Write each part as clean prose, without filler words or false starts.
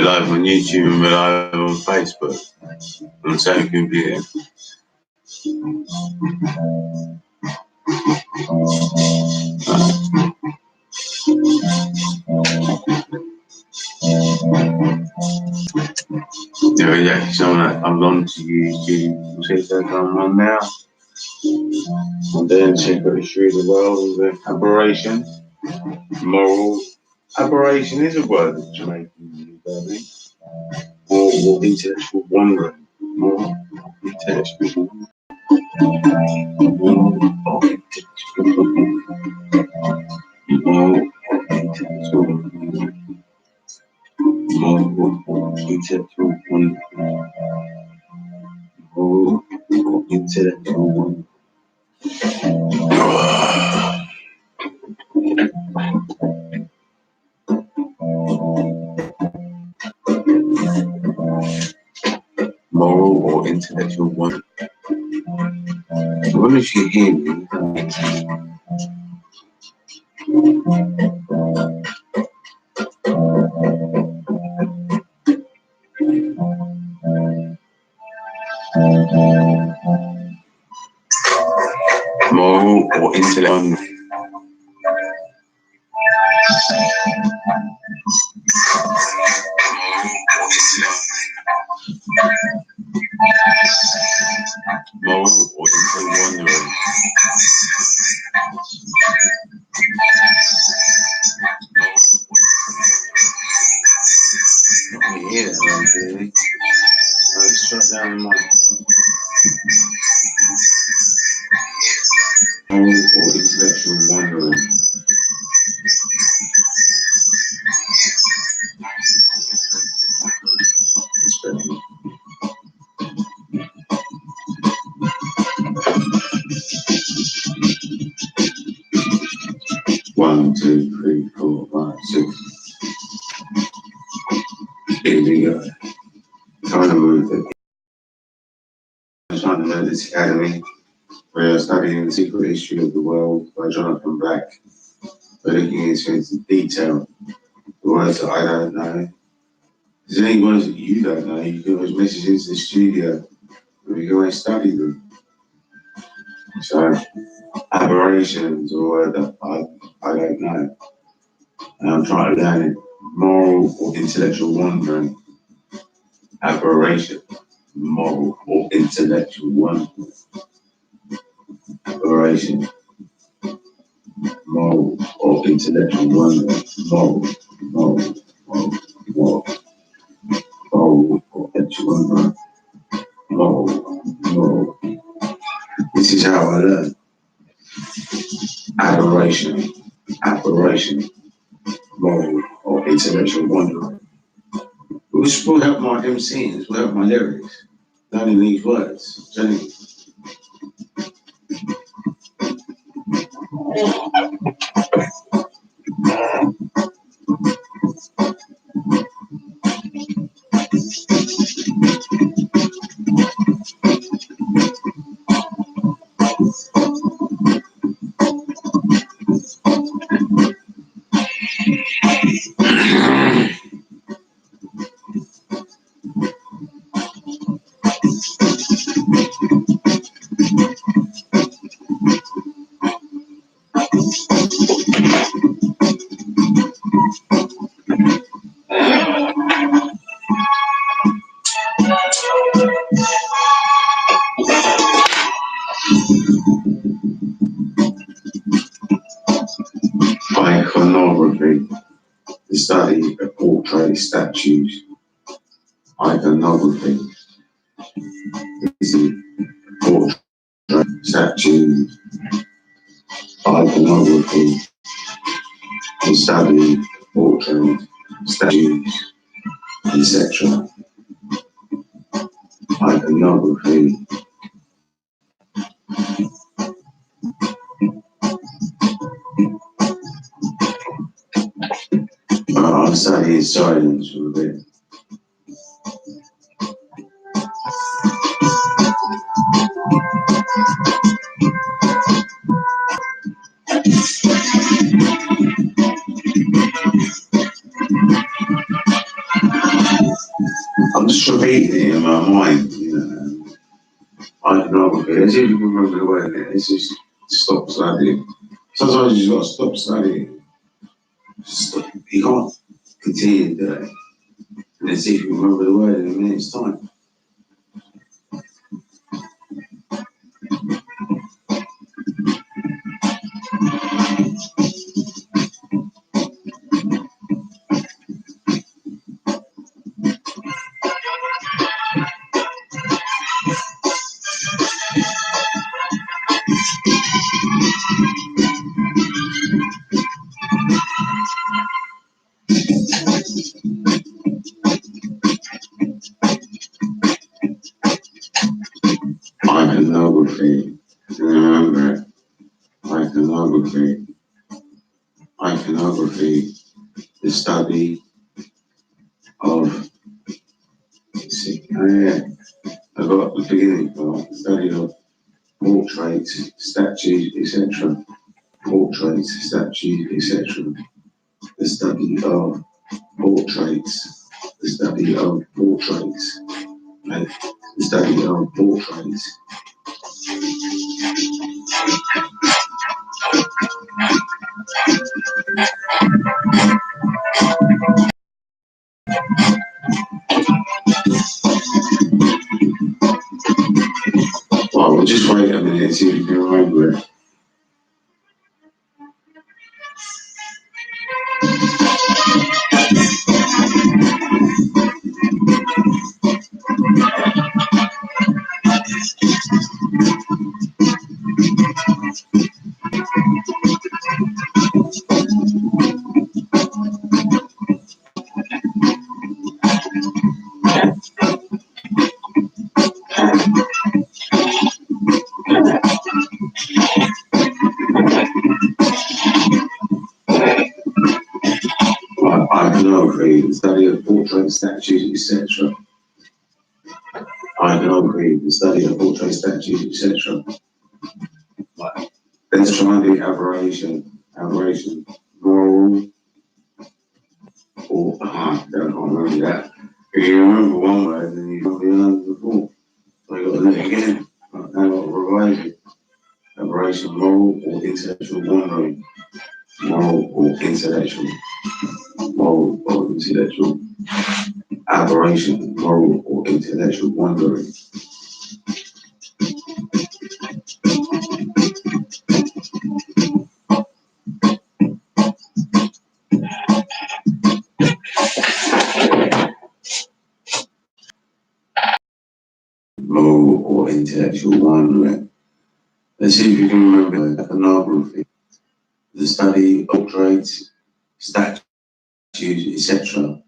We're live on YouTube and we're live on Facebook on the same computer. Yeah, so I'm on to YouTube. See that I'm on now. And then check out the street of the world with aberration. Moral aberration is a word that Jamaicans use, I think. Or intellectual wandering. More intellectual wandering. Moral or intellectual wandering. I wonder if you hear me. Moral or intellectual. Moral or intellectual wandering. I can hear that one, really. Let's shut down the mic. Moral or intellectual wandering. One, two, three, 4, 5, 6. Here we go. Trying to move it. I'm trying to learn this academy where I'm studying the secret history of the world by Jonathan Black. We're looking into detail the words that I don't know. If there's any words that you don't know, you can always message into the studio and we can always study them. So, aberrations are a word that I don't know. And I'm trying to learn it. Moral or intellectual wandering. Aberration. Moral or intellectual wandering. Aberration. Moral or intellectual wandering. Moral or intellectual wandering. Moral. This is how I learn. Aberration. Moral or intellectual wandering. Which will help my MCing, this will help my lyrics. Learning these words. Iconography, the study of portrait statues. Iconography is the portrait statues. Iconography, the study of portrait statues, etc. Iconography. I'm studying silence for a bit. I'm just repeating it in my mind, you know. Iconography. Let's see if you can remember the word there. Let's just stop studying. Sometimes you just gotta stop studying. Stop. You can't continue to do it. And let's see if you can remember the word in a minute's time. Iconography. Remember it. Iconography. Iconography. The study of, see, oh yeah, I got the beginning part. The study of portraits, statues, etc. Portraits, statues, etc. The study of portraits. The study of portraits. Right? The study of portraits. Well, we'll just wait a minute and see if you can remember it. Iconography, the study of portraits, statues, etc. Iconography, the study of portraits, statues, etc. Let's try and do aberration. Aberration, moral, or don't remember that. If you remember one word, then you can't remember the four. So you got to do it again. Right, now I've got to revise it. Aberration, moral or intellectual wandering. Moral or intellectual. Moral or intellectual. Aberration, moral or intellectual wandering. Moral or intellectual wandering. Let's see if you can remember iconography, the study of portraits, statues, etc.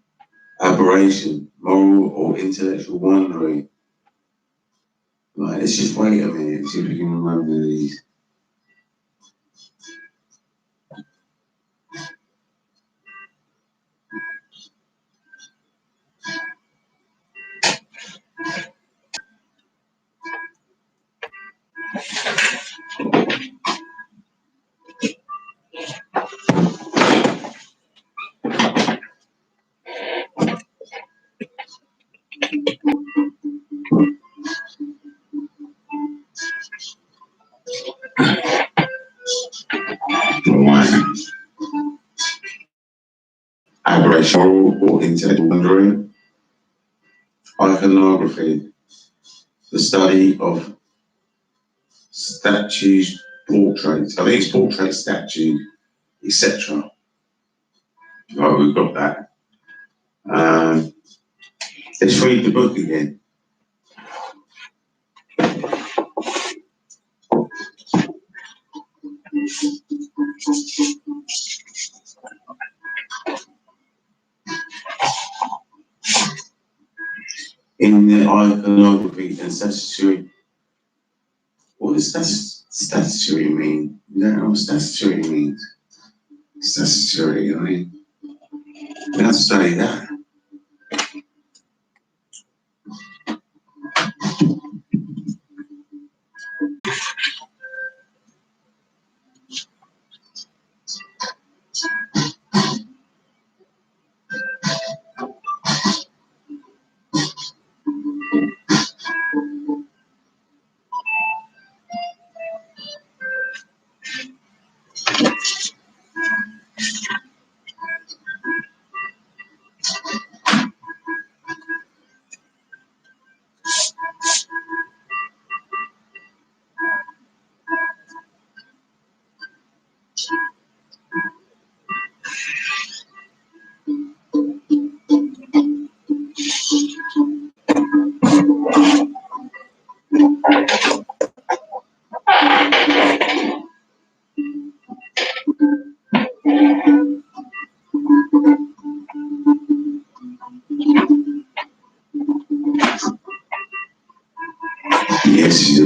Aberration, moral or intellectual wandering. Right, let's just wait a minute and see if we can remember these. One, aberration, moral or intellectual wandering. Iconography, the study of statues, portraits. I think it's portrait, statue, etc. Right, we've got that. Let's read the book again. In the iconography and statutory, what does statutory mean? You don't know what statutory means. Statutory, I mean, we have to study that.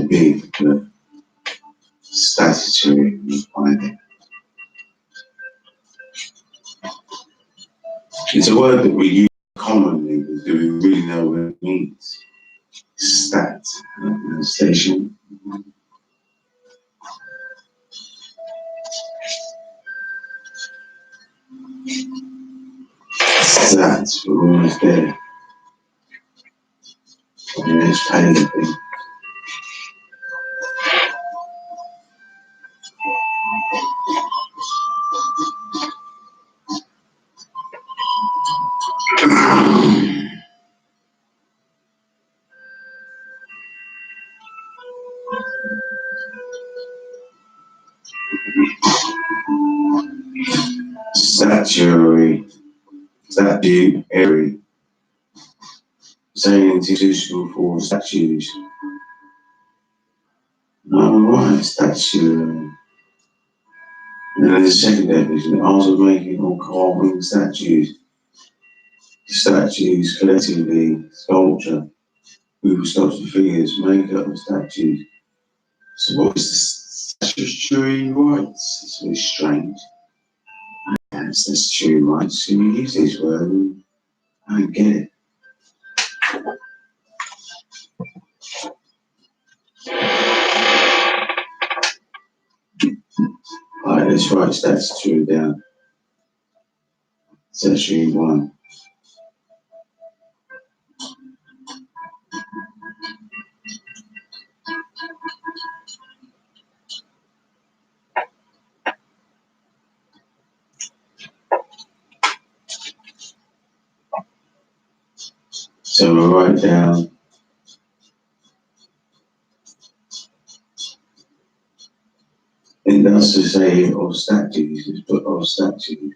big, but statutory requirement. It's a word that we use commonly, but do we really know what it means? Stat, station. Stats, we're almost there. The next page, I think. Statuary, saying institutional for statues. Right, statuary. And then there's a second definition, also making or carving statues. Statues collectively, sculpture, who sculpture figures, make up of statues. So what is the statutory rights? It's very strange. And statutory rights, can you use this word? I don't get it. Alright, let's write statutory down. Statutory one. So we'll write down industrial say of statues, let's put of statues.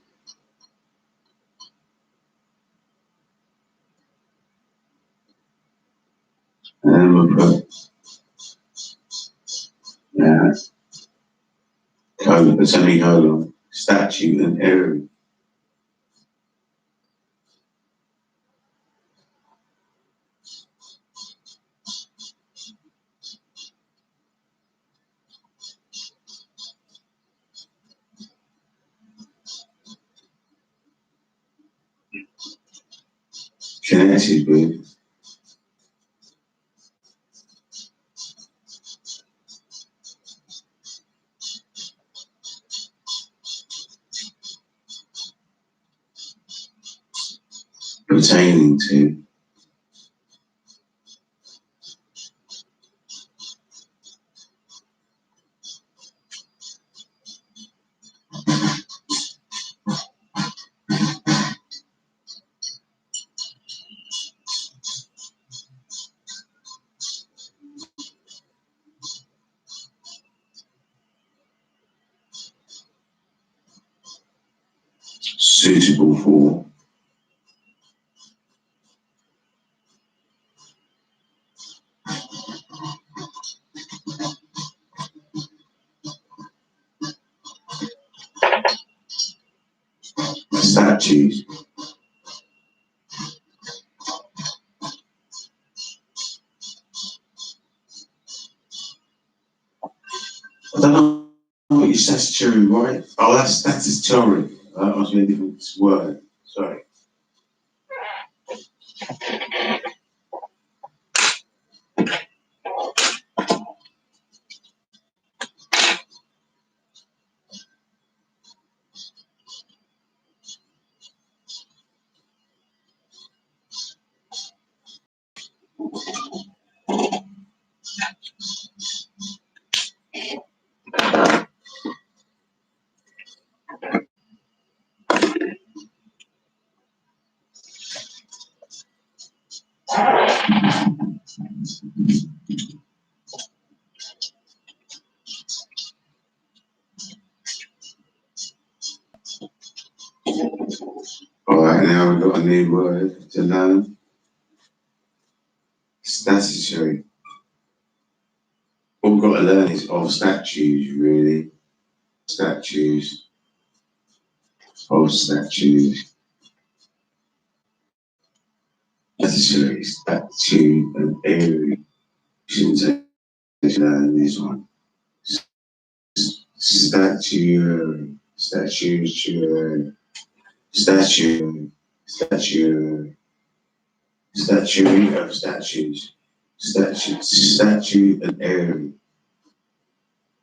And then we'll put colon, a semicolon, statue and area. Connected with pertaining to suitable for statues. I don't know what your statutory right. Oh, that's statutory. That must be a different word. Sorry. All right, now we've got a new word to learn. Statutory. What we've got to learn is of statues, really. Statues. Of statues. Statutory, statue, and area. this one. Statuary, statuary, statue, statue, statuary of statues, statue and airy,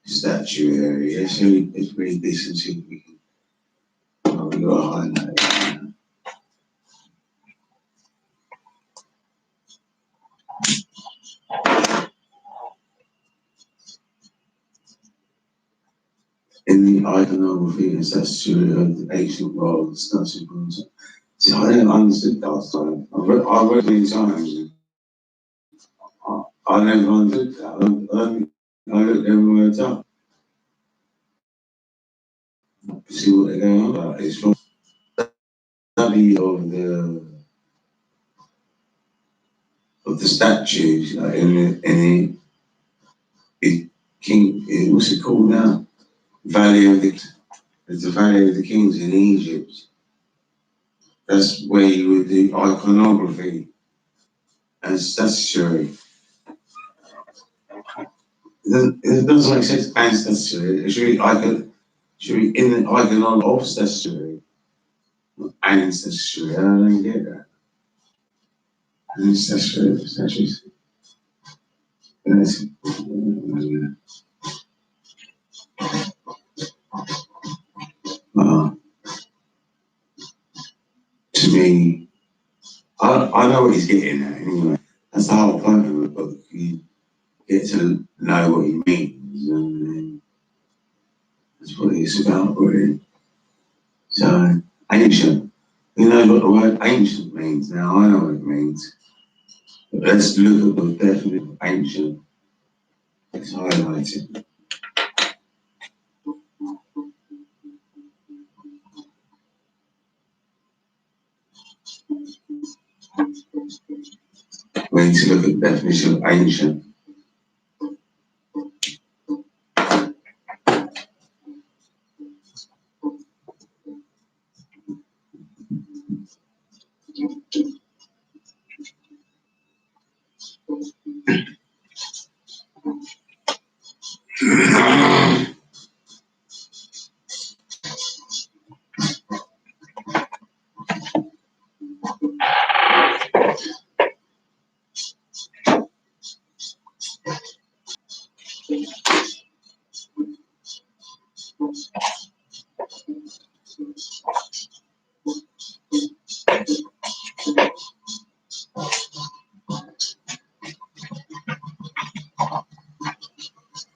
statuary. Let's read this and see if we can. Oh, we got a highlight. In the iconography and statuary of the ancient world, statue bronze. See, I didn't understand last time. I read many times. I never understood that. I looked every word up to see what they're going on about. It's from study of the statues like in King. What's it called now? Valley of the Valley of the Kings in Egypt. That's where you would do iconography and statuary. It doesn't make sense and statuary. It should be in the iconography of statuary and statuary. I don't get that. And statuaries. Uh, to me, I know what he's getting at anyway. That's the whole point of it, but you get to know what he means, and that's what it's about, really. So, ancient. You know what the word ancient means now? I know what it means. But let's look at the definition of ancient. Let's highlight it. We need to look at the definition of ancient.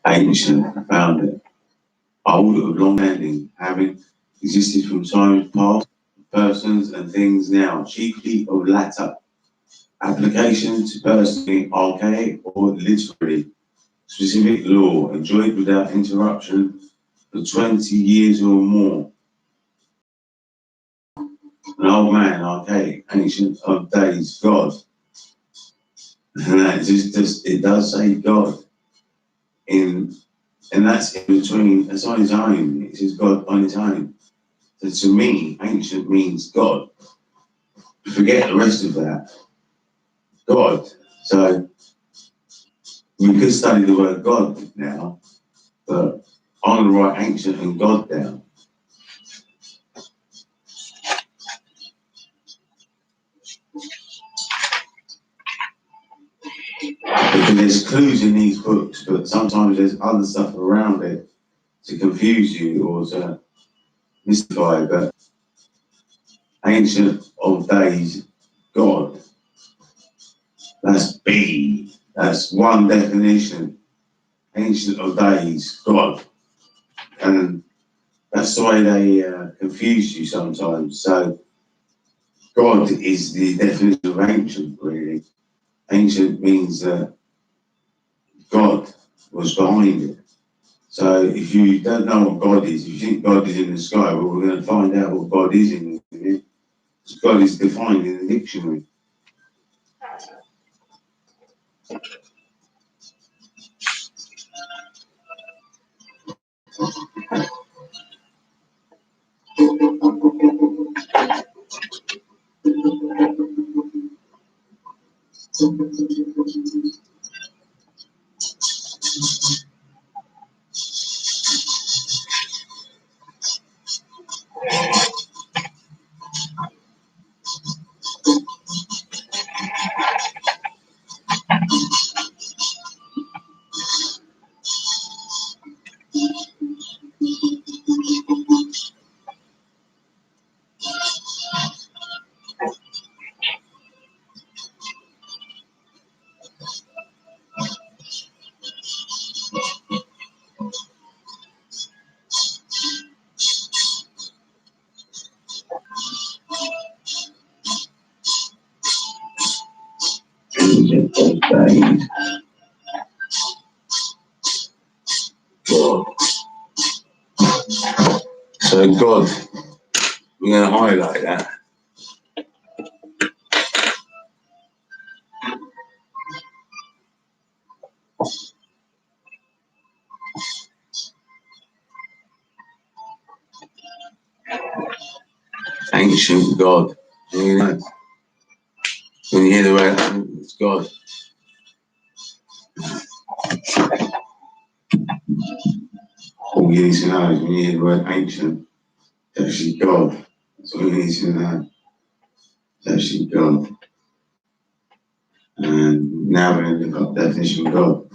Ancient, found it. Old or long-standing, having existed from times past, persons and things now, chiefly of latter. Application to personally archaic or literary specific law enjoyed without interruption for 20 years or more. An old man, archaic, ancient of days, God. And that just it does say God and that's in between, that's on his own. It says God on his own. So to me, ancient means God. Forget the rest of that. God. So we could study the word God now, but I'm going to write ancient and God down. Because there's clues in these books, but sometimes there's other stuff around it to confuse you or to mystify. But ancient of days, God. That's B. That's one definition. Ancient of days, God. And that's the way they confuse you sometimes. So God is the definition of ancient, really. Ancient means that God was behind it. So if you don't know what God is, if you think God is in the sky, well, we're going to find out what God is in it. Because God is defined in the dictionary. That is God. So God, we're going to highlight that. Ancient God. You know, when you hear the word, it's God. All you need to know is when you hear the word ancient, it's actually God. That's all you need to know. It's actually God. And now we're going to look up the definition of God.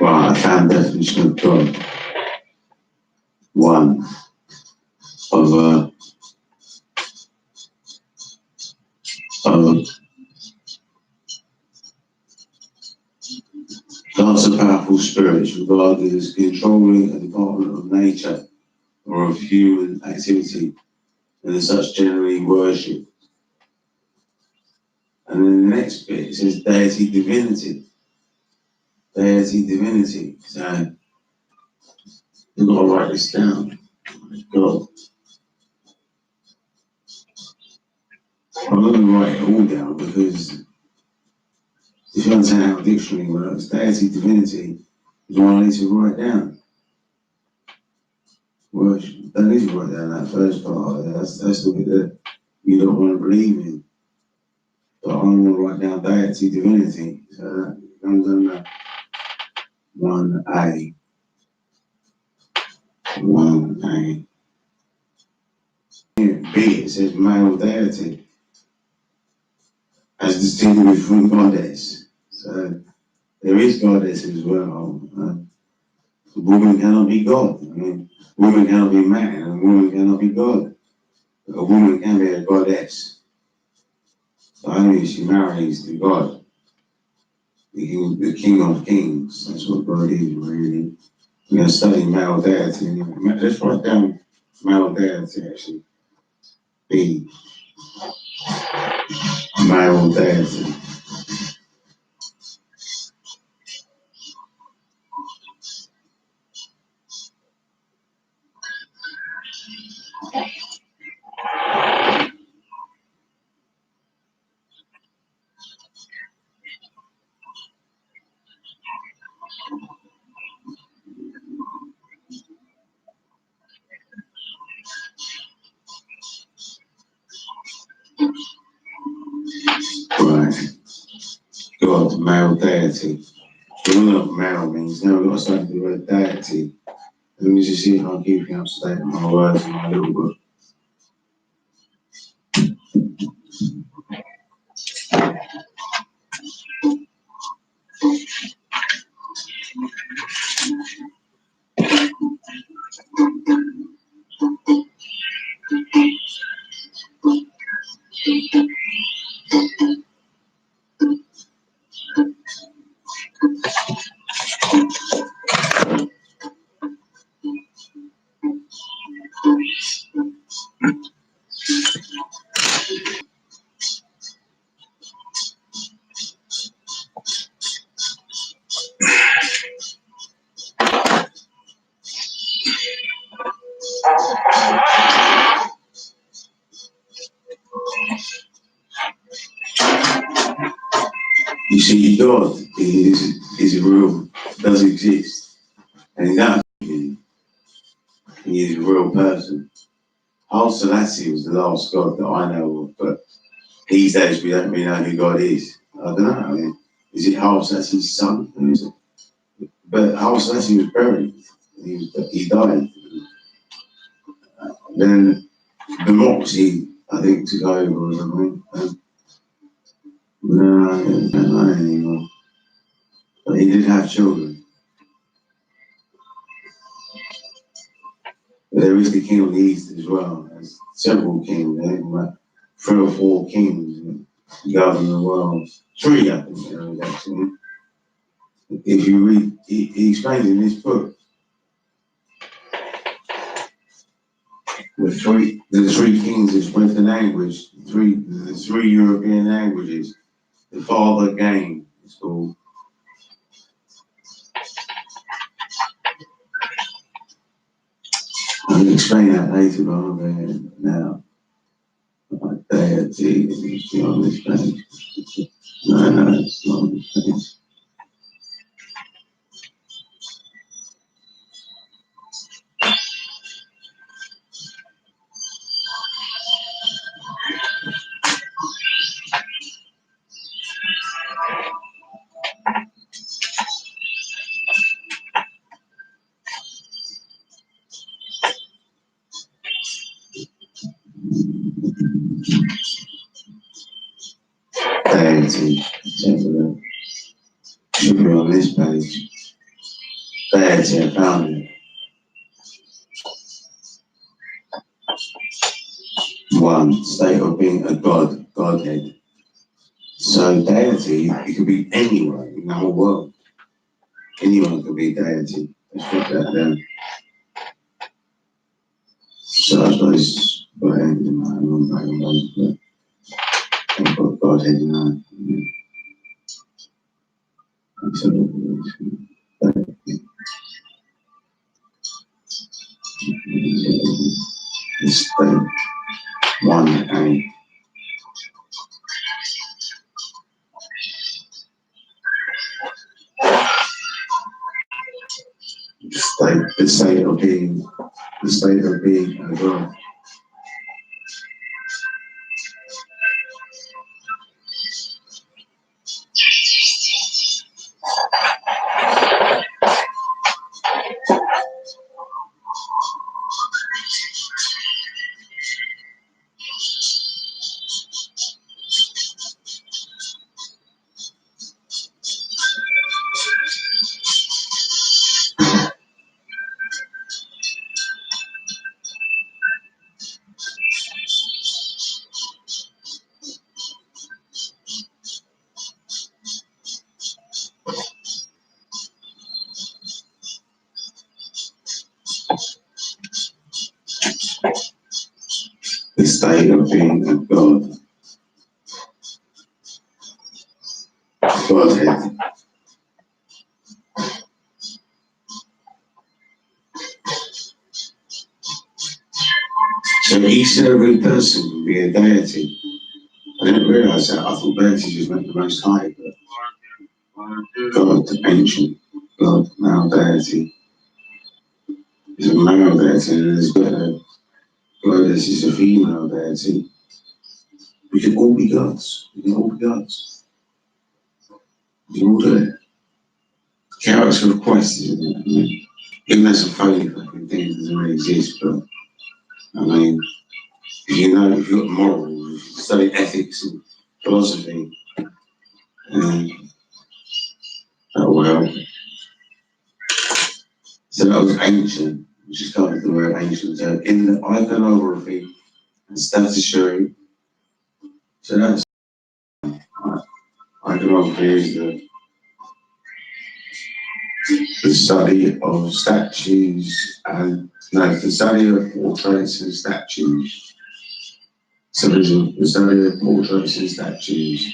Right, I found the definition of God. One of God's a powerful spirit regarded as controlling a department of nature or of human activity, and as such generally worship. And then the next bit it says deity divinity. Deity divinity. So you've got to write this down. God. I'm not going to write it all down because if you understand how a dictionary works, deity divinity is what I need to write down. Worship. That is write down that first part. That's the bit that you don't want to believe in. But I want to write down deity divinity. So that comes under 1A. 1A. B, it says male deity, as distinguished from goddess. So there is goddess as well. A woman cannot be God. I mean, woman cannot be man, and a woman cannot be God. A woman can be a goddess, but only if she marries the God, the King of Kings. That's what God is, really. We're going to study male deity. Let's write down male deity, actually. B, male deity. Right. God, male deity. So we know what male means. Now we've got to start with the word deity. Let me just see if I'm keeping up to date with my words in my little book. You see, God is real, does exist, and he's not he is a real person. Haile Selassie was the last God that I know of, but these days we don't really know who God is. I don't know. I mean, is it Haile Selassie's son? Who is it? But also as he was buried, he died. Then democracy, I think, took over or something. No, I don't know anymore. But he did have children. But there is the king of the east as well. There's several kings, I think about 3 or 4 kings that govern the world. 3, I think there is actually. If you read, he explains in this book, the three kings is with the language, the three European languages. The father game is called. I'll explain that later, but I'm there now. Like deity, it's on this page. No, it's not on this page. Deity, should be on this page. Deity, I found it. 1, state of being a god, godhead. So deity, it could be anyone in the whole world. Anyone could be deity. Let's put that down. So I suppose godhead in my own way, but I've got godhead now. It's 1 and the state of being a god. The state of being a god. Godhead. So each and every person can be a deity. I didn't realise that. I thought deity just meant the most high, but God, the ancient God, male deity. Is a male deity, and there's got a goddess is a female deity. We can all be gods. We can all be gods. We can all do it. Character of Christ, isn't it? I mean, even though some phony fucking things doesn't really exist, but I mean, if you've got morals, if you study ethics and philosophy, that will help. So that was ancient, which is kind of the word ancient. So in the iconography and statuary, so that's iconography is the study of statues and no, the study of portraits and statues. So there's the study of portraits and statues.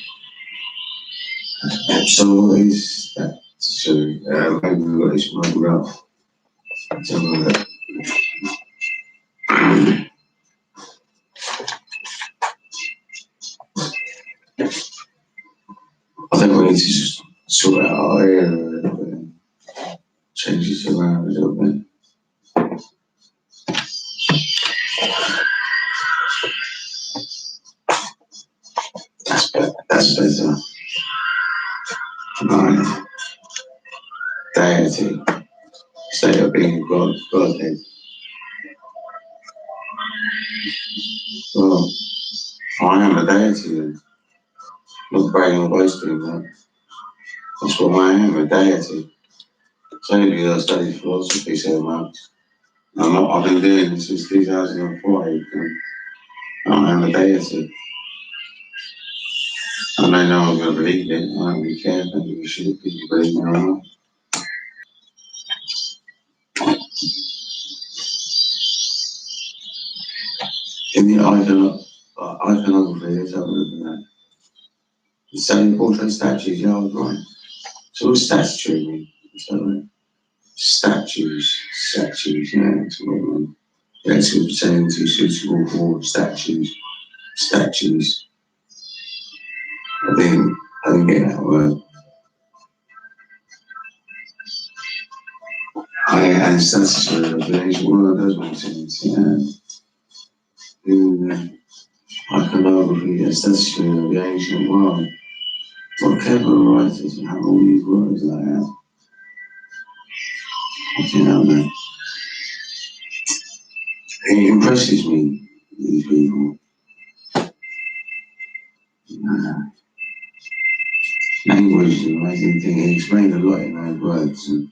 So is that maybe we've got this one up. Let's have a look. I think we need to just sort out our area a little bit and change it around a little bit. That's better. That's better. Right. deity, state of being God, Godhead. Well, I am a deity then. Not bragging or boasting, that. That's what I am, a deity. It's only because I studied philosophy so much. I've been doing this since 2004. I am a deity. I know no one's going to believe it. I don't really care. I don't give a shit if people believe me or not. In the iconography, let's have a look at that. The same portrait statues, yeah, I was right. So what's statuary mean? So, statues, yeah, that's what I mean. Lexical vicinity suitable for statues. I didn't get that word. And statuary, the English word does make sense, yeah. In iconography, a statuary of the ancient world. What clever writers have all these words like that? I don't know. It impresses me, these people. Uh, Language is an amazing thing. It explains a lot in those words. And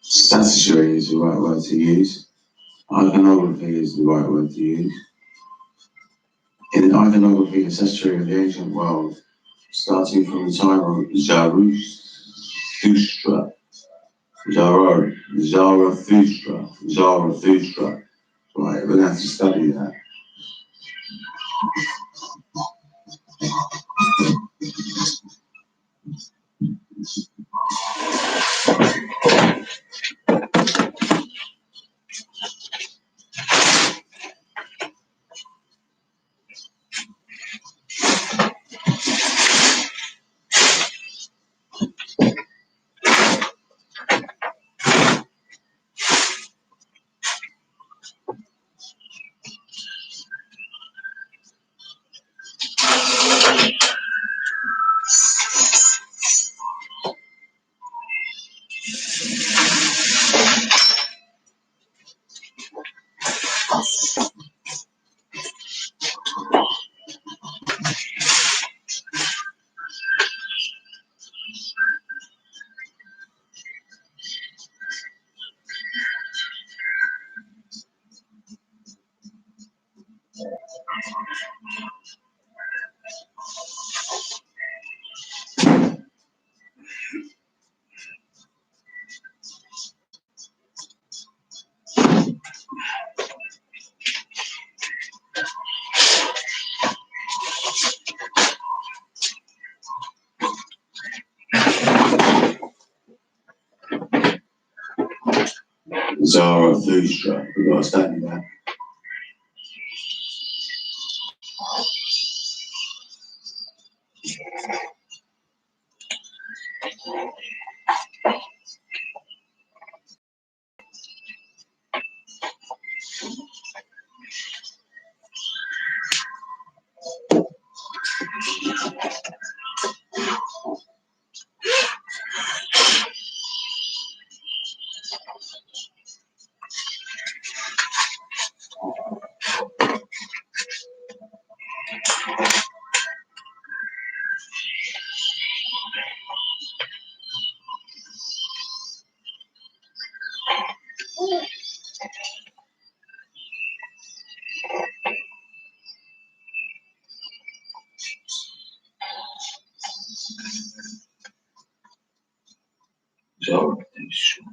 statuary is the right word to use. Iconography is the right word to use. In iconography, the statuary of the ancient world, starting from the time of Zarathustra. Right, we're going to have to study that. Zarathustra, we've got to study that. Zarathustra.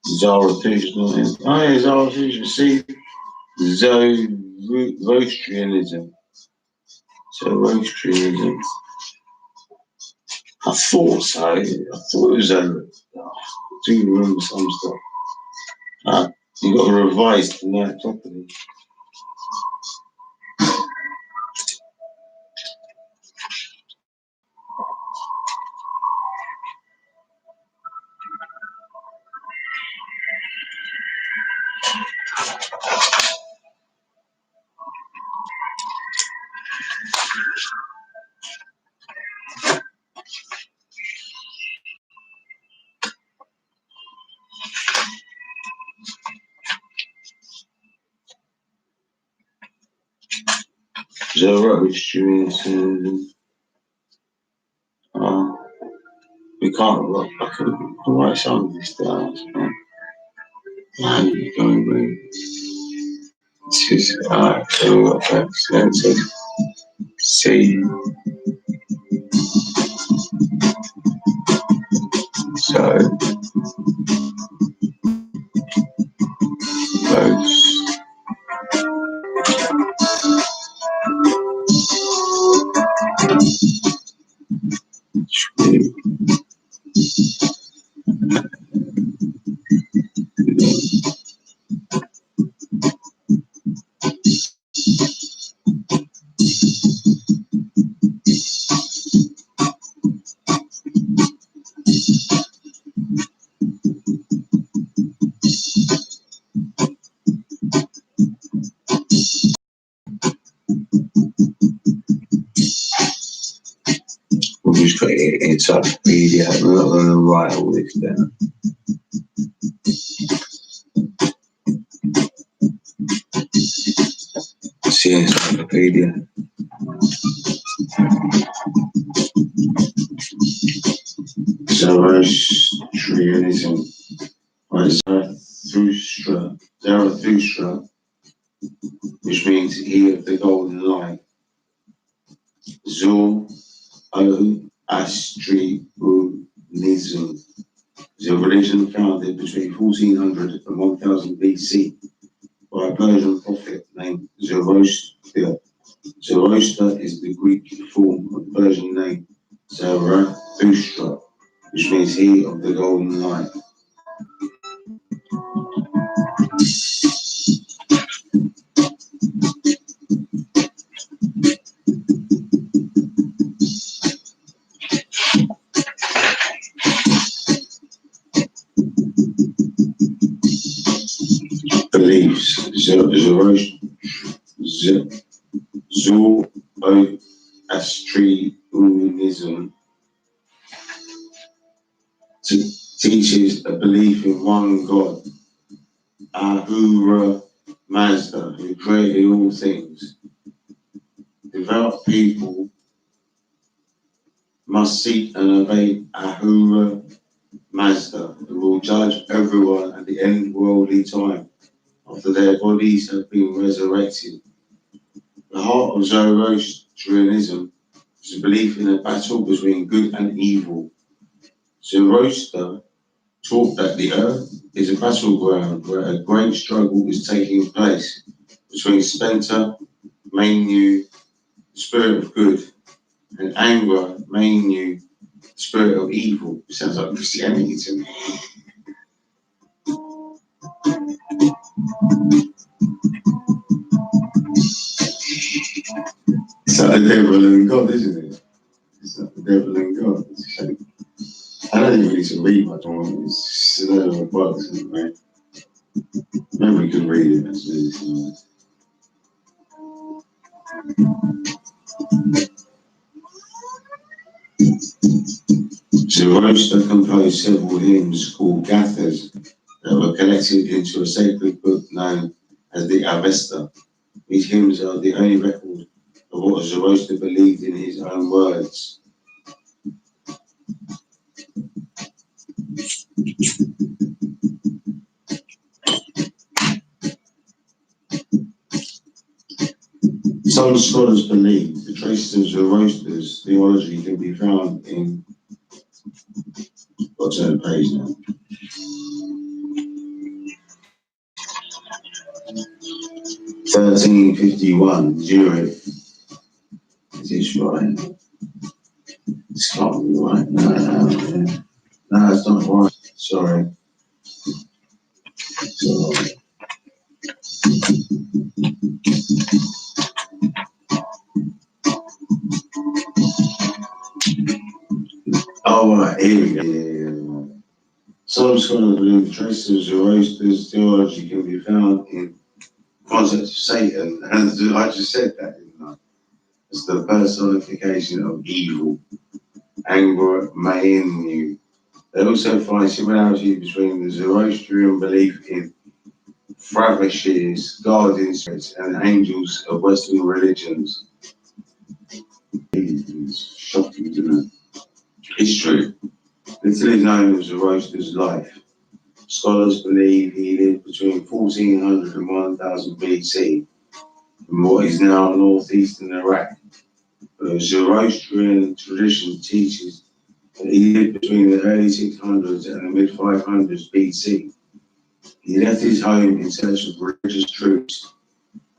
Zarathustra. Oh yeah, Zarathustra. See, Zoroastrianism. Zoroastrianism. I thought so. I thought it was I do remember some stuff. You got to revise tonight properly. Zoroastrianism. We can't write. I can write some of this down. And you're going to so let's see. So those we'll just put it in encyclopedia. We're not going to write all this down. See encyclopedia. Zoroastrianism. Zarathustra, which means he of the golden light. Zoroastrianism is a religion founded between 1400 and 1000 BC by a Persian prophet named Zoroaster. Zoroaster is the Greek form of the Persian name Zarathustra, which means he of the golden light. Beliefs. Zoroastrianism teaches a belief in one God, Ahura Mazda, who created all things. Devout people must seek and obey Ahura Mazda, who will judge everyone at the end of worldly time, after their bodies have been resurrected. The heart of Zoroastrianism is a belief in a battle between good and evil. Zoroaster taught that the earth is a battleground where a great struggle is taking place between Spenta, Manu, the spirit of good, and Angra, Manu, the spirit of evil. It sounds like Christianity to me. It's like the devil and God, isn't it? It's like the devil and God. I don't even need to read much more. It's just a little book, isn't it? Nobody can read it. That's really nice. Zoroaster composed several hymns called Gathas that were collected into a sacred book known as the Avesta. These hymns are the only record of what Zoroaster believed in his own words. Some scholars believe the traces of Zoroaster's theology can be found in. I'll turn the page now. 1351, Zurich. Is this right? This can't be right. No, it's not right. Sorry. Oh, right, here we go. Yeah. Some scholars believe traces of Zoroaster's theology can be found in concept of Satan, and I just said that, didn't I? It's the personification of evil, anger, Mayenu. They also find similarity between the Zoroastrian belief in Fravishers, guardian spirits, and angels of Western religions. It's shocking, isn't it? History. Little is known of Zoroaster's life. Scholars believe he lived between 1400 and 1000 BC in what is now northeastern Iraq. The Zoroastrian tradition teaches that he lived between the early 600s and the mid 500s BC. He left his home in search of religious truths.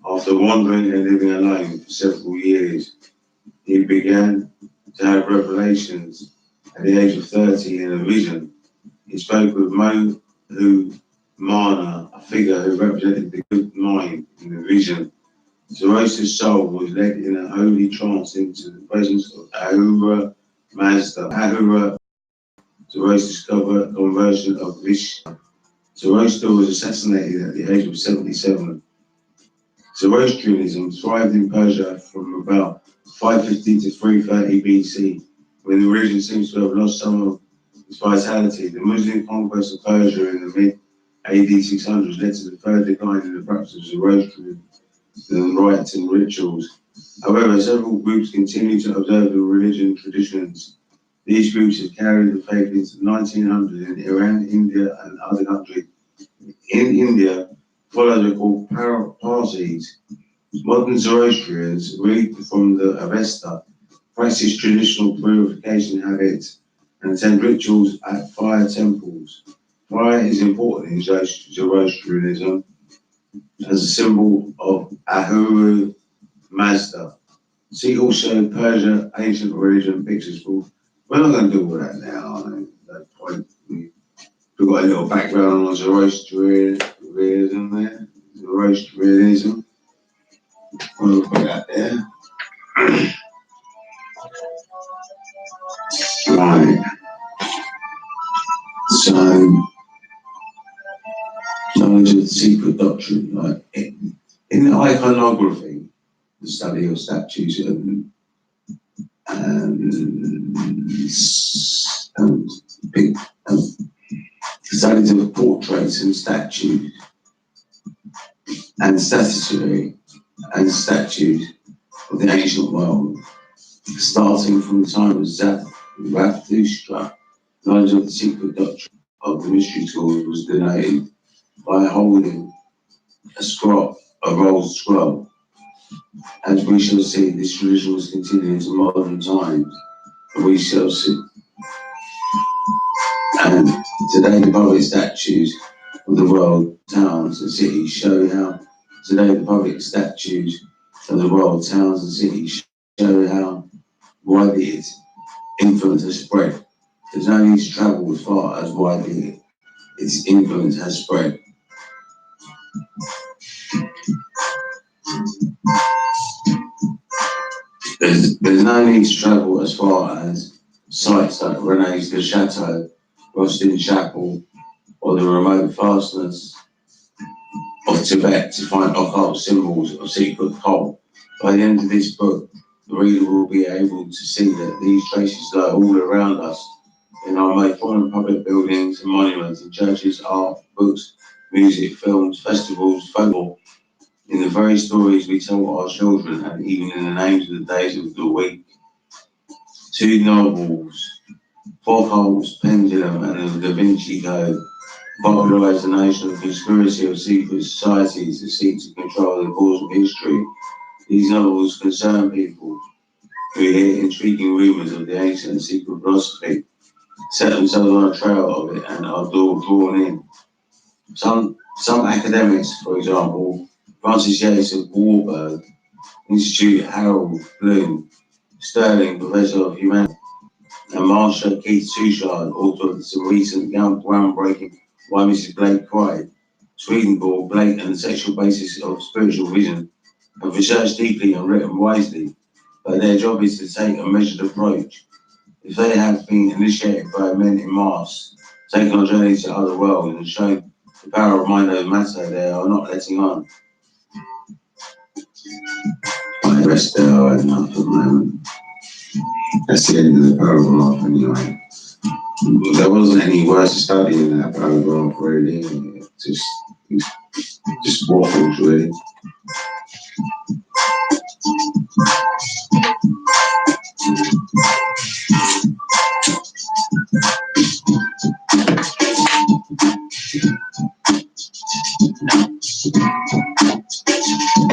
After wandering and living alone for several years, he began to have revelations. At the age of 30 in a vision, he spoke with Mohu Mana, a figure who represented the good mind in the vision. Zoroaster's soul was led in a holy trance into the presence of Ahura Mazda. Ahura, Zoroaster's conversion of Vishnu. Zoroaster was assassinated at the age of 77. Zoroastrianism thrived in Persia from about 550 to 330 BC, when the region seems to have lost some of its vitality. The Muslim conquest of Persia in the mid AD 600s led to the further decline in the practice of Zoroastrianism rites and rituals. However, several groups continue to observe the religion traditions. These groups have carried the faith into the 1900s in Iran, India, and other countries. In India, followers are called Parsis. Modern Zoroastrians read from the Avesta, practice traditional purification habits, and attend rituals at fire temples. Fire is important in Zoroastrianism as a symbol of Ahura Mazda. See also Persia, ancient religion pictures. We're not going to do all that now. That point, we've got a little background on Zoroastrianism there. Zoroastrianism. We'll put that there. Right. So, knowledge of the secret doctrine, like in iconography, the study of statues and studies of portraits and statues and statuary and statues of the ancient world, starting from the time of Zarathustra. Knowledge of the secret doctrine of the mystery schools was denoted by holding a rolled scroll. As we shall see, this tradition was continued into modern times, and we shall see. And today, the public statues of the world, towns, and cities show how. Today, the public statues of the world, towns, and cities show how widely its influence has spread. There's no need to travel as far as widely its influence has spread. There's no need to travel as far as sites like René's de Chateau, Rostin Chapel, or the remote fastness of Tibet to find occult symbols of secret cult. By the end of this book, the reader will be able to see that these traces lie all around us in our most foreign public buildings and monuments, in churches, art, books, music, films, festivals, folklore, in the very stories we tell our children, and even in the names of the days of the week. Two novels, Foucault's Pendulum and the Da Vinci Code, popularized the notion of conspiracy of secret societies that seek to control the course of history. These novels concern people who hear intriguing rumors of the ancient secret philosophy, set themselves on a trail of it, and are drawn in. Some academics, for example, Francis Yates of Warburg, Institute Harold Bloom, Sterling, Professor of Humanity, and Marsha Keith Suchard, author of some recent groundbreaking Why Mrs. Blake Cried, Swedenborg, Blake and the Sexual Basis of Spiritual Vision, have researched deeply and written wisely, but their job is to take a measured approach. If they have been initiated by men in mass, taken on journeys to other worlds, and shown the power of mind over matter, they are not letting on. I rest there right now for the moment. That's the end of the paragraph anyway. There wasn't any words to study in that paragraph really. Just waffles really.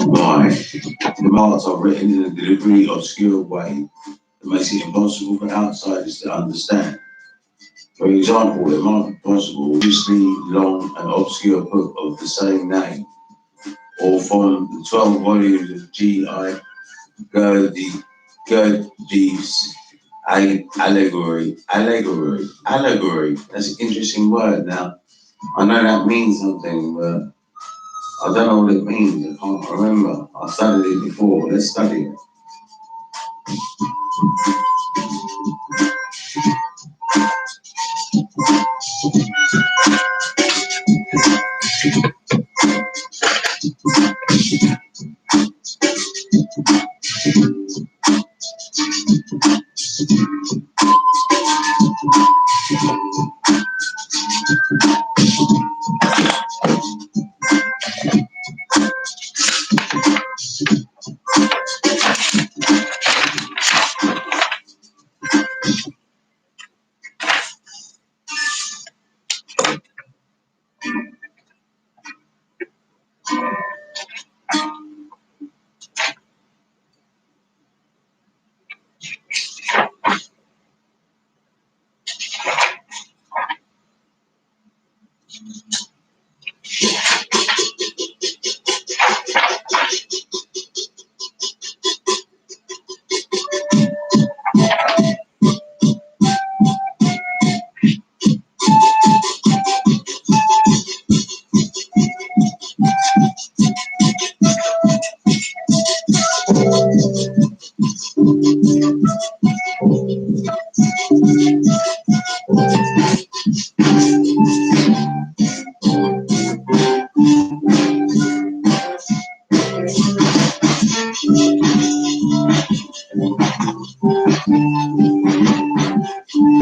Why? The marks are written in a deliberately obscure way that makes it impossible for outsiders to understand. For example, it might be possible to see long and obscure book of the same name, or from the 12 volumes of G.I. Gurdjieff's allegory. That's an interesting word. Now, I know that means something, but I don't know what it means. I can't remember. I studied it before. Let's study it.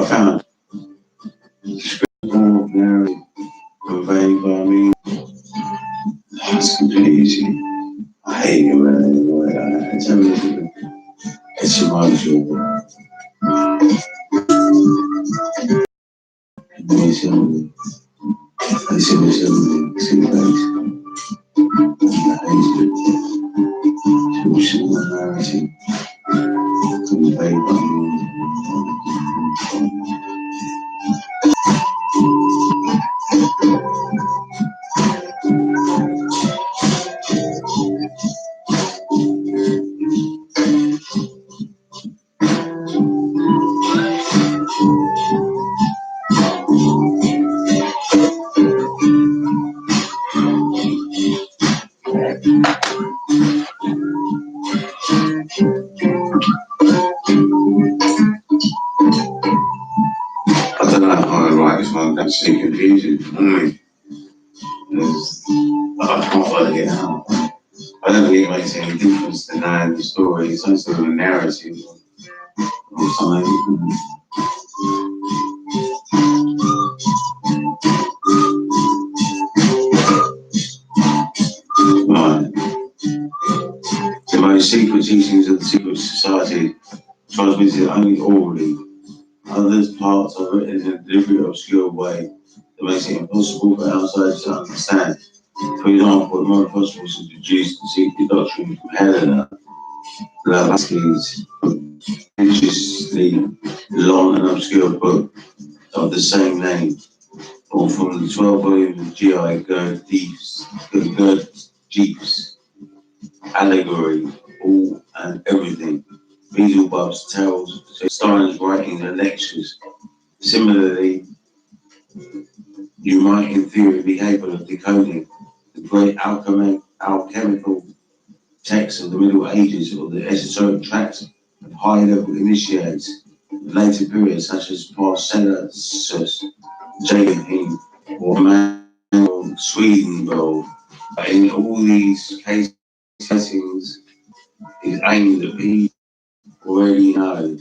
I found narrative conveyed by me. That's completely. I hate it when I do it. It's everything. It's reminds you of it. I don't know how I write this one. That's so confusing. I can't work it out. I don't think it makes any difference to know the story. It's some sort of a narrative or something. Right. The most secret teachings of the secret society transmitted only orally. Others parts are written in a deliberately obscure way that makes it impossible for outsiders to understand. For example, it might be possible to deduce the secret doctrine from Helena Blavatsky's religiously long and obscure book of the same name, or from the 12 volumes of G.I. Gurdjieff's allegory, all and everything. Beelzebub's tales, Stein's writings and lectures. Similarly, you might in theory be capable of decoding the great alchemical texts of the Middle Ages or the esoteric tracts of high-level initiates of later periods such as Paracelsus, Jacob, or Manuel Swedenborg. In all these cases, is aimed at people already know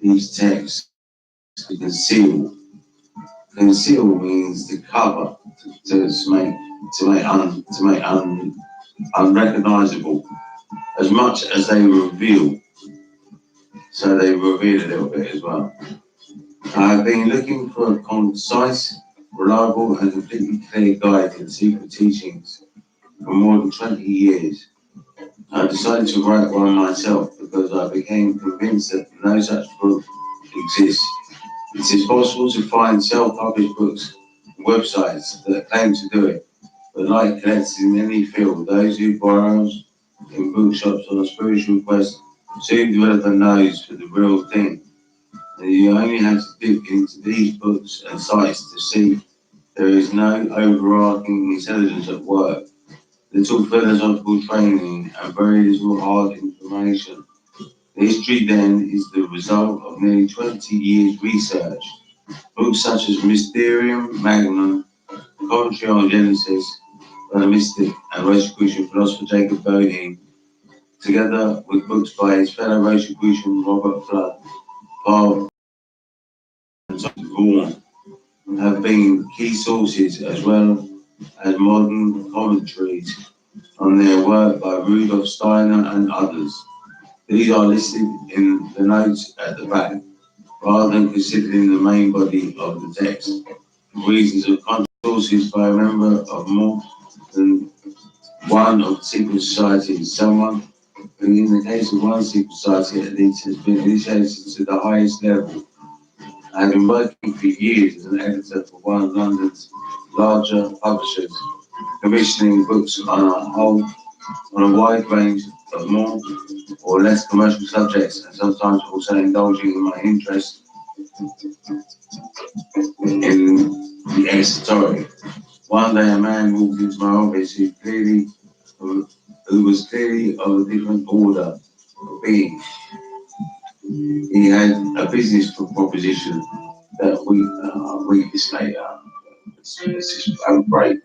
these texts to conceal. Conceal means to cover, to make unrecognizable, as much as they reveal. So they reveal a little bit as well. I've been looking for a concise, reliable, and completely clear guide to the secret teachings for more than 20 years. I decided to write one myself because I became convinced that no such book exists. It is possible to find self-published books and websites that claim to do it, but like collectors in any field, those who borrow in bookshops on a spiritual quest soon develop a nose for the real thing. And you only have to dip into these books and sites to see there is no overarching intelligence at work, little philosophical training, and very little hard information. The history then is the result of nearly 20 years research. Books such as Mysterium Magnum, Commentary on Genesis by the mystic and Rosicrucian philosopher Jacob Boehme, together with books by his fellow Rosicrucian Robert Flood, Paul and Vaughan, have been key sources as well as modern commentaries on their work by Rudolf Steiner and others. These are listed in the notes at the back, rather than considering the main body of the text. For reasons of content sources by a member of more than one of the secret societies, someone who in the case of one secret society at least has been initiated to the highest level. I have been working for years as an editor for one of London's larger publishers, commissioning books on a wide range of more or less commercial subjects, and sometimes also indulging in my interest in the esoteric. One day a man walked into my office who was clearly of a different order of being. He had a business proposition that weeks later, it's just outbreak.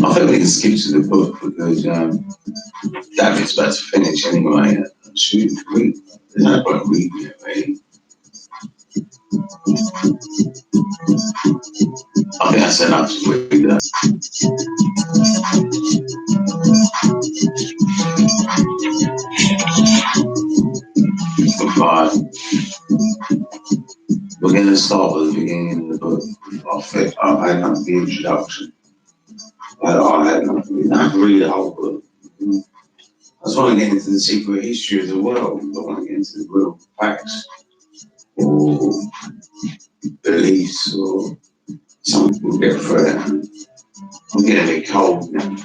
I think we can skip to the book because that bit's about to finish anyway. Shoot, there's no point reading it, really. I think I said I should read that. But we're going to start with the beginning of the book. I had the introduction. I had not read the whole book. I just want to get into the secret history of the world. I want to get into the real facts or beliefs or something. We'll get through it. I'm getting a bit cold now.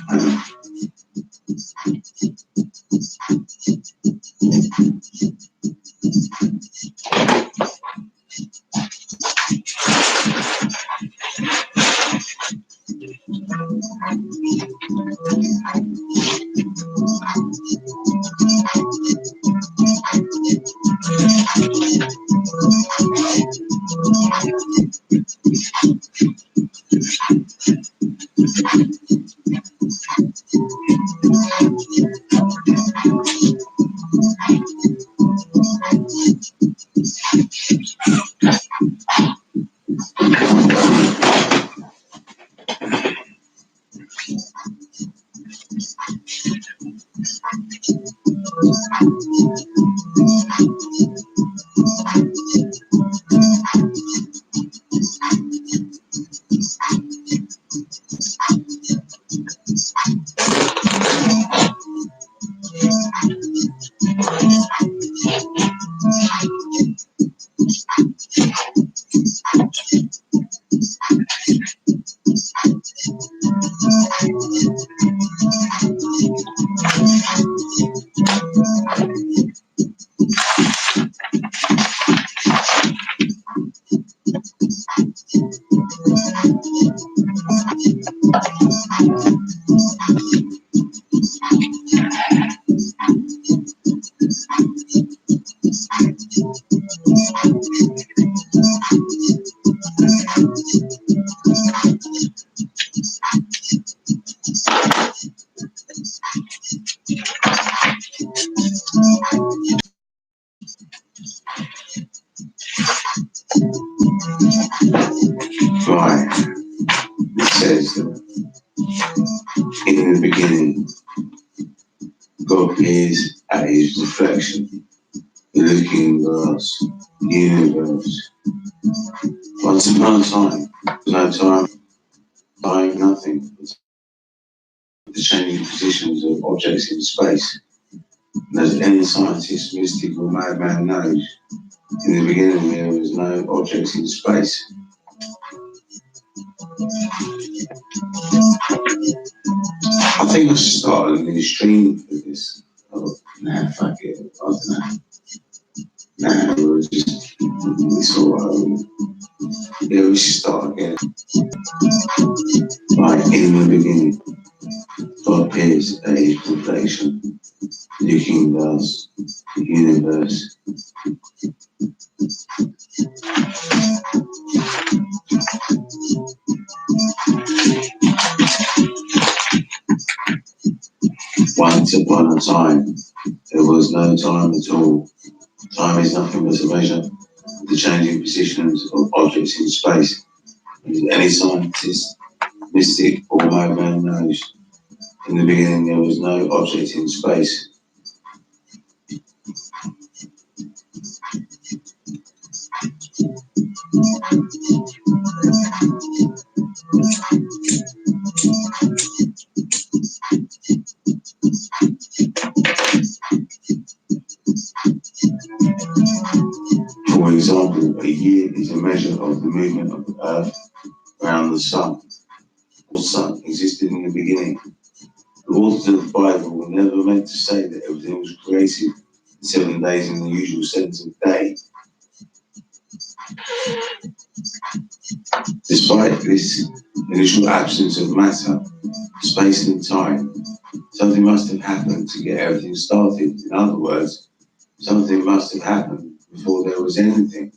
Right. It says that in the beginning, God appears at his reflection, the looking glass, the universe. Once upon a time, no time, nothing. The changing positions of objects in space. And as any scientist, mystic, or madman knows, in the beginning there was no objects in space. I think I started an extreme for this. Oh, nah, fuck it. I don't know. Nah, it was just, it's alright. Yeah, we should start again. Right, in the beginning, God appears a reflection, looking glass, the universe. Once upon a time, there was no time at all. Time is nothing but a measure of the changing positions of objects in space. As any scientist, mystic, or madman knows, in the beginning there was no object in space. For example, a year is a measure of the movement of the Earth around the Sun. The Sun existed in the beginning. The authors of the Bible were never meant to say that everything was created in 7 days in the usual sense of day. Despite this initial absence of matter, space and time, something must have happened to get everything started. In other words, something must have happened before there was anything.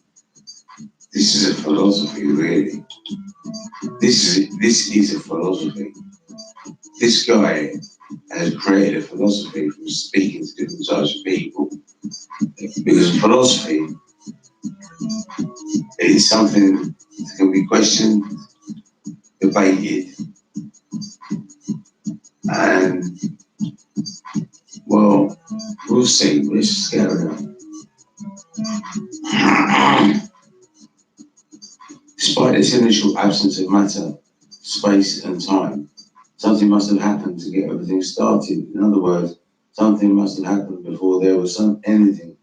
This is a philosophy, really. This is a philosophy. This guy has created a philosophy from speaking to different types of people. Because philosophy is something that can be questioned, debated, and, well, we'll see. Let's just get around. Despite this initial absence of matter, space, and time, something must have happened to get everything started. In other words, something must have happened before there was anything.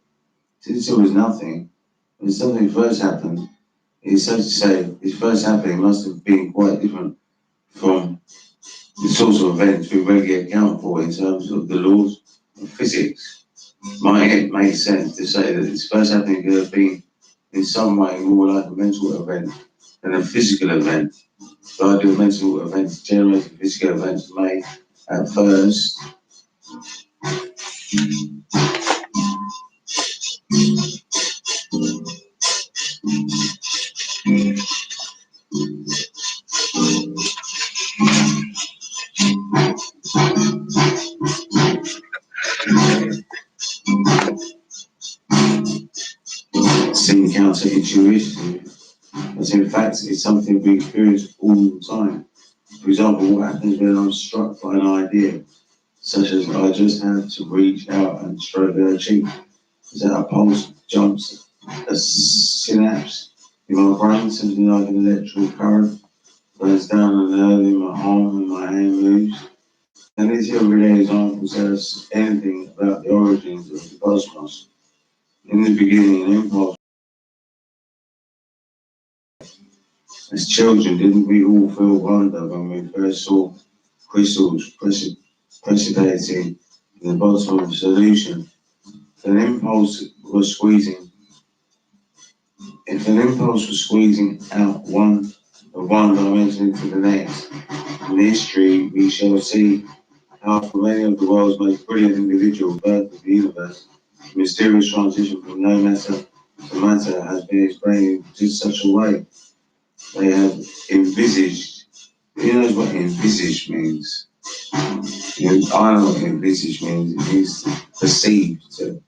Since there was nothing, when something first happened, it is safe to say its first happening must have been quite different from the sorts of events we regularly account for in terms of the laws of physics. Might it make sense to say that its first happening could have been in some way more like a mental event than a physical event? The idea of mental events generating physical events may, at first, seem counterintuitive, but in fact it's something we experience all the time. For example, what happens when I'm struck by an idea, such as I just have to reach out and stroke her cheek? Is that a pulse jumps, a synapse in my brain, something like an electrical current runs down a nerve in my arm and my hand moves? And these everyday examples tell us anything about the origins of the cosmos. In the beginning, an impulse. As children, didn't we all feel wonder when we first saw crystals precipitating in the bottom of a solution? If an impulse was squeezing, out one dimension into the next, in history we shall see how for many of the world's most brilliant individuals, birth of the universe, the mysterious transition from no matter to matter has been explained in just such a way. They have envisaged. Who knows what envisage means? I know what envisage means. It means perceived, to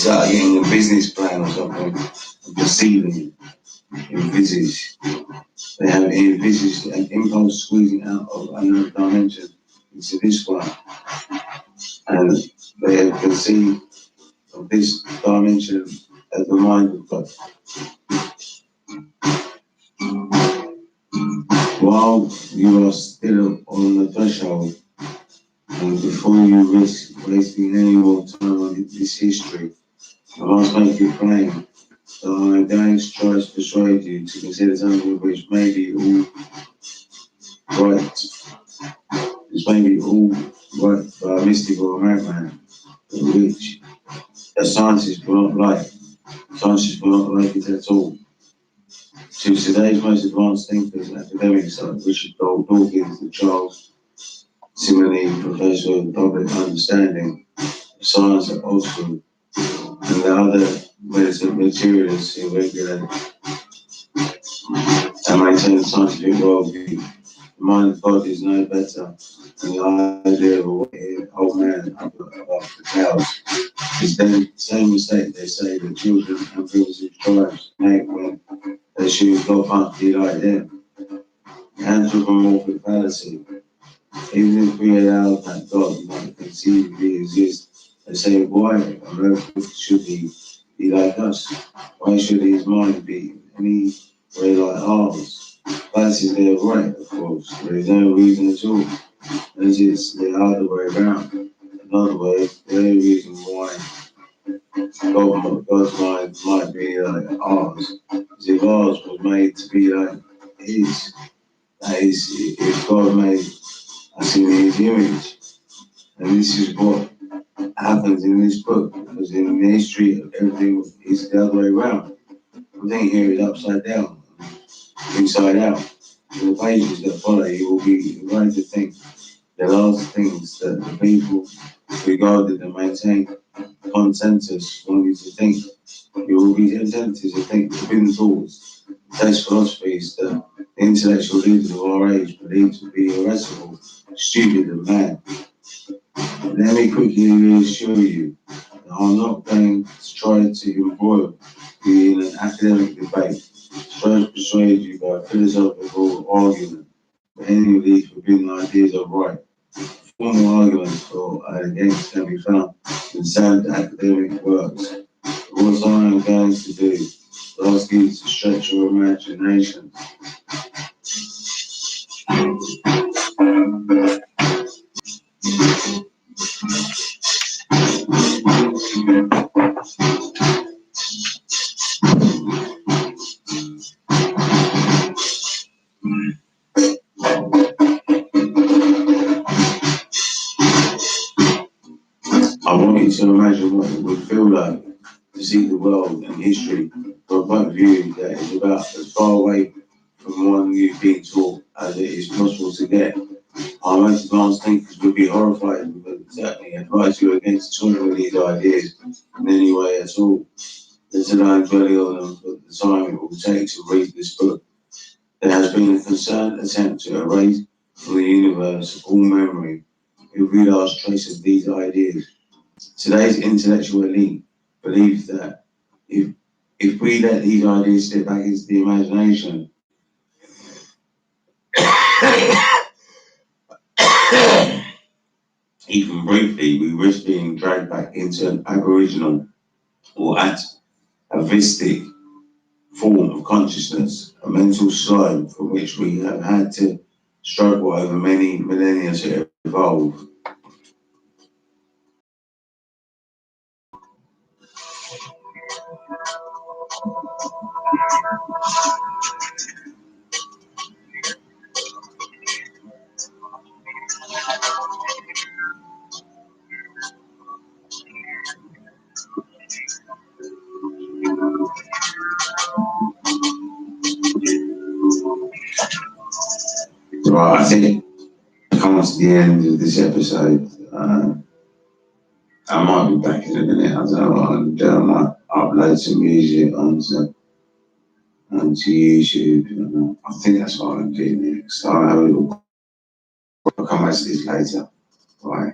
It's like getting a business plan or something, and perceiving it, envisage. They have envisaged an impulse squeezing out of another dimension into this one, and they have conceived of this dimension as the mind of God. While you are still on the threshold, and before you risk wasting any more time on this history, I must make it plain that I am going to try to persuade you to consider something which may be all right. This may be all right by a mystic or a madman, but which a scientist will not like. Scientists will not like it at all. To today's most advanced thinkers and academics like Richard Dawkins and Charles Simonyi, Professor of Public Understanding of Science at Oxford, and the other medicine materialists who regulate and maintain the scientific worldview. The mind of God is no better than the idea of a old man up above the clouds. It's the same mistake they say that children and primitive tribes make when they should God can't be like them. The anthropomorphic fallacy. Even if we allow that God might conceivably exist, they say, why on earth should he be like us? Why should his mind be any way like ours? Fallacies they are right, of course. There is no reason at all, as it's the other way around. In other words, the only reason why God's mind might be like ours is if ours was made to be like his. That is, if God made us in his image. And this is what happens in this book, because in the history of everything is the other way around. Everything here is upside down, inside out. In the pages that follow, you will be invited to think the last things that the people regarded and maintained consensus wanted to think. You will be tempted to think forbidden thoughts, those philosophies that the intellectual leaders of our age believe to be irrational, stupid, and mad. Let me quickly reassure you that I'm not going to try to embroil you in an academic debate, try to persuade you by a philosophical argument that any of these forbidden ideas are right. Formal arguments for and against can be found in sound academic works. What I am going to do is ask you to stretch your imagination. I want you to imagine what it would feel like to see the world and history from a point of view that is about as far away from one you've been taught as it is possible to get. Our most advanced thinkers would be horrified, but certainly advise you against toying with these ideas in any way at all. Let alone dwelling on them for the time it will take to read this book. There has been a concerned attempt to erase from the universe all memory, every last trace of these ideas. Today's intellectual elite believes that if we let these ideas slip back into the imagination, even briefly, we risk being dragged back into an aboriginal or atavistic form of consciousness, a mental slide from which we have had to struggle over many millennia to evolve. Right, I think come to the end of this episode. I might be back in a minute. I don't know. And I might upload some music onto YouTube. I think that's what I'm doing next. I'll have a little. I'll come back to this later. Right.